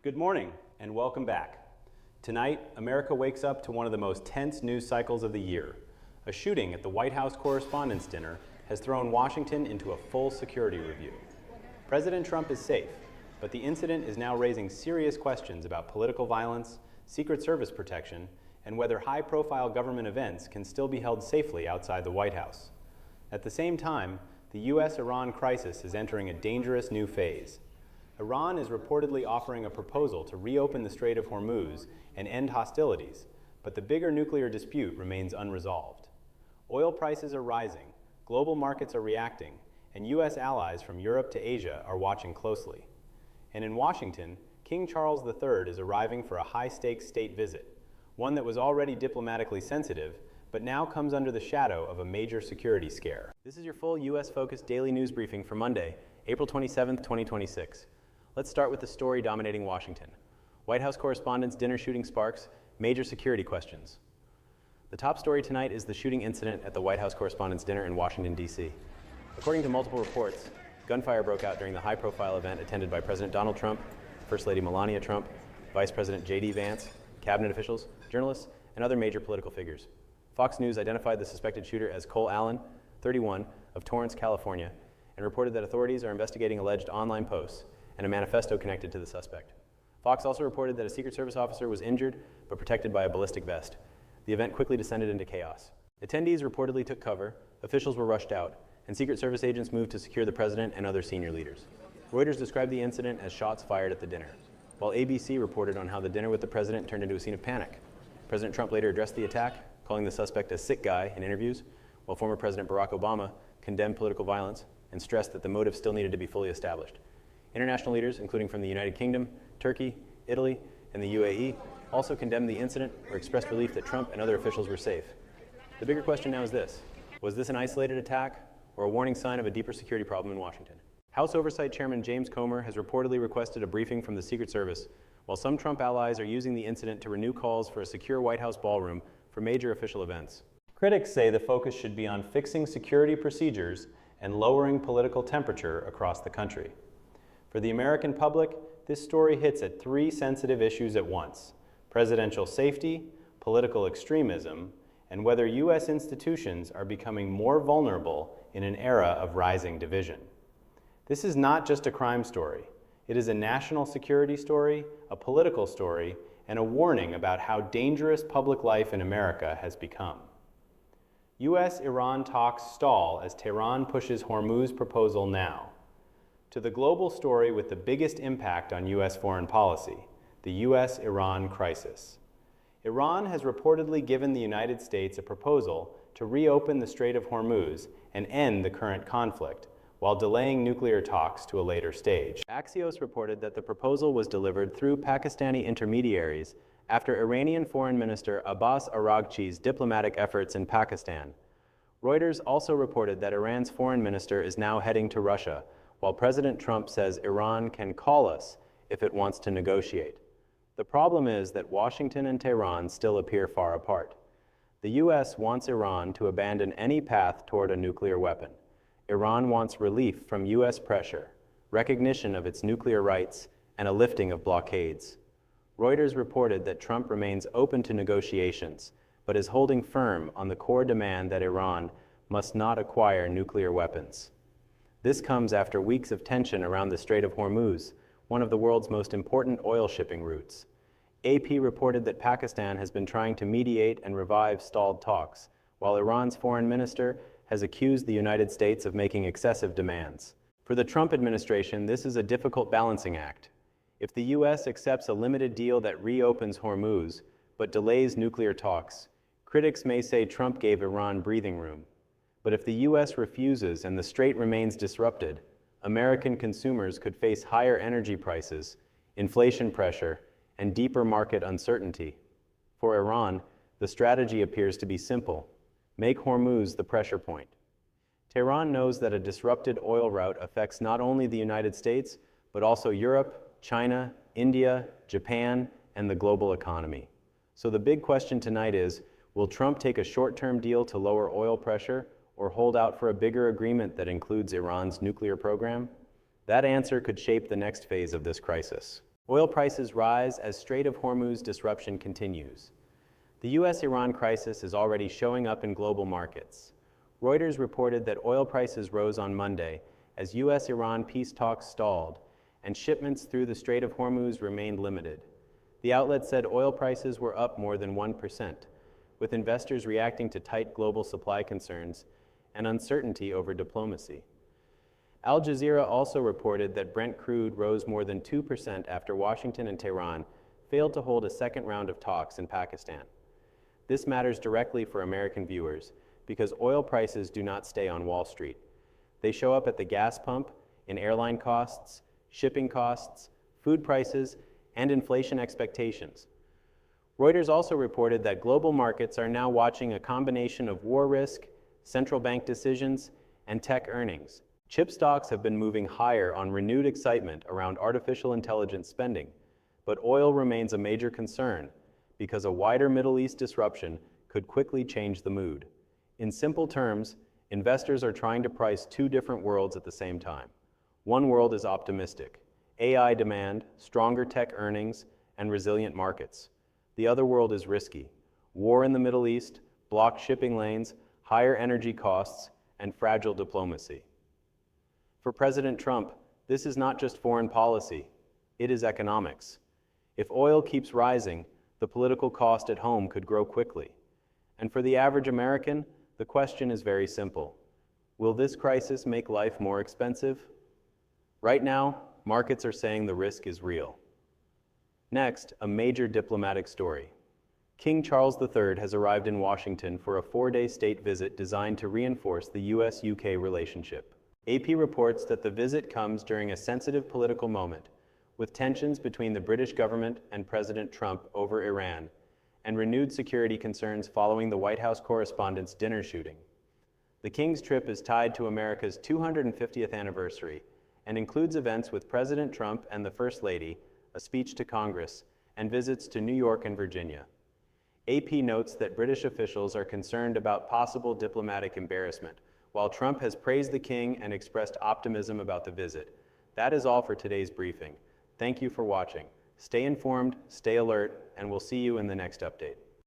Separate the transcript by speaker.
Speaker 1: Good morning and welcome back. Tonight, America wakes up to one of the most tense news cycles of the year. A shooting at the White House Correspondents Dinner has thrown Washington into a full security review. President Trump is safe, but the incident is now raising serious questions about political violence, Secret Service protection, and whether high-profile government events can still be held safely outside the White House. At the same time, the U.S.-Iran crisis is entering a dangerous new phase. Iran is reportedly offering a proposal to reopen the Strait of Hormuz and end hostilities, but the bigger nuclear dispute remains unresolved. Oil prices are rising, global markets are reacting, and U.S. allies from Europe to Asia are watching closely. And in Washington, King Charles III is arriving for a high-stakes state visit, one that was already diplomatically sensitive, but now comes under the shadow of a major security scare. This is your full U.S.-focused daily news briefing for Monday, April 27, 2026. Let's start with the story dominating Washington. White House Correspondents Dinner shooting sparks major security questions. The top story tonight is the shooting incident at the White House Correspondents Dinner in Washington, D.C. According to multiple reports, gunfire broke out during the high-profile event attended by President Donald Trump, First Lady Melania Trump, Vice President J.D. Vance, cabinet officials, journalists, and other major political figures. Fox News identified the suspected shooter as Cole Allen, 31, of Torrance, California, and reported that authorities are investigating alleged online posts and a manifesto connected to the suspect. Fox also reported that a Secret Service officer was injured but protected by a ballistic vest. The event quickly descended into chaos. Attendees reportedly took cover, officials were rushed out, and Secret Service agents moved to secure the president and other senior leaders. Reuters described the incident as shots fired at the dinner, while ABC reported on how the dinner with the president turned into a scene of panic. President Trump later addressed the attack, calling the suspect a sick guy in interviews, while former President Barack Obama condemned political violence and stressed that the motive still needed to be fully established. International leaders, including from the United Kingdom, Turkey, Italy, and the UAE, also condemned the incident or expressed relief that Trump and other officials were safe. The bigger question now is this: was this an isolated attack or a warning sign of a deeper security problem in Washington? House Oversight Chairman James Comer has reportedly requested a briefing from the Secret Service, while some Trump allies are using the incident to renew calls for a secure White House ballroom for major official events. Critics say the focus should be on fixing security procedures and lowering political temperature across the country. For the American public, this story hits at three sensitive issues at once: presidential safety, political extremism, and whether U.S. institutions are becoming more vulnerable in an era of rising division. This is not just a crime story. It is a national security story, a political story, and a warning about how dangerous public life in America has become. U.S.-Iran talks stall as Tehran pushes Hormuz proposal now. To the global story with the biggest impact on U.S. foreign policy, the U.S.-Iran crisis. Iran has reportedly given the United States a proposal to reopen the Strait of Hormuz and end the current conflict, while delaying nuclear talks to a later stage. Axios reported that the proposal was delivered through Pakistani intermediaries after Iranian Foreign Minister Abbas Araghchi's diplomatic efforts in Pakistan. Reuters also reported that Iran's foreign minister is now heading to Russia, while President Trump says Iran can call us if it wants to negotiate. The problem is that Washington and Tehran still appear far apart. The U.S. wants Iran to abandon any path toward a nuclear weapon. Iran wants relief from U.S. pressure, recognition of its nuclear rights, and a lifting of blockades. Reuters reported that Trump remains open to negotiations, but is holding firm on the core demand that Iran must not acquire nuclear weapons. This comes after weeks of tension around the Strait of Hormuz, one of the world's most important oil shipping routes. AP reported that Pakistan has been trying to mediate and revive stalled talks, while Iran's foreign minister has accused the United States of making excessive demands. For the Trump administration, this is a difficult balancing act. If the U.S. accepts a limited deal that reopens Hormuz, but delays nuclear talks, critics may say Trump gave Iran breathing room. But if the U.S. refuses and the strait remains disrupted, American consumers could face higher energy prices, inflation pressure, and deeper market uncertainty. For Iran, the strategy appears to be simple: make Hormuz the pressure point. Tehran knows that a disrupted oil route affects not only the United States, but also Europe, China, India, Japan, and the global economy. So the big question tonight is, will Trump take a short-term deal to lower oil pressure, or hold out for a bigger agreement that includes Iran's nuclear program? That answer could shape the next phase of this crisis. Oil prices rise as Strait of Hormuz disruption continues. The U.S.-Iran crisis is already showing up in global markets. Reuters reported that oil prices rose on Monday as U.S.-Iran peace talks stalled and shipments through the Strait of Hormuz remained limited. The outlet said oil prices were up more than 1%, with investors reacting to tight global supply concerns and uncertainty over diplomacy. Al Jazeera also reported that Brent crude rose more than 2% after Washington and Tehran failed to hold a second round of talks in Pakistan. This matters directly for American viewers because oil prices do not stay on Wall Street. They show up at the gas pump, in airline costs, shipping costs, food prices, and inflation expectations. Reuters also reported that global markets are now watching a combination of war risk, central bank decisions, and tech earnings. Chip stocks have been moving higher on renewed excitement around artificial intelligence spending, but oil remains a major concern because a wider Middle East disruption could quickly change the mood. In simple terms, investors are trying to price two different worlds at the same time. One world is optimistic: AI demand, stronger tech earnings, and resilient markets. The other world is risky: war in the Middle East, blocked shipping lanes, higher energy costs, and fragile diplomacy. For President Trump, this is not just foreign policy, it is economics. If oil keeps rising, the political cost at home could grow quickly. And for the average American, the question is very simple: will this crisis make life more expensive? Right now, markets are saying the risk is real. Next, a major diplomatic story. King Charles III has arrived in Washington for a 4-day state visit designed to reinforce the US-UK relationship. AP reports that the visit comes during a sensitive political moment, with tensions between the British government and President Trump over Iran, and renewed security concerns following the White House Correspondents Dinner shooting. The King's trip is tied to America's 250th anniversary and includes events with President Trump and the First Lady, a speech to Congress, and visits to New York and Virginia. AP notes that British officials are concerned about possible diplomatic embarrassment, while Trump has praised the King and expressed optimism about the visit. That is all for today's briefing. Thank you for watching. Stay informed, stay alert, and we'll see you in the next update.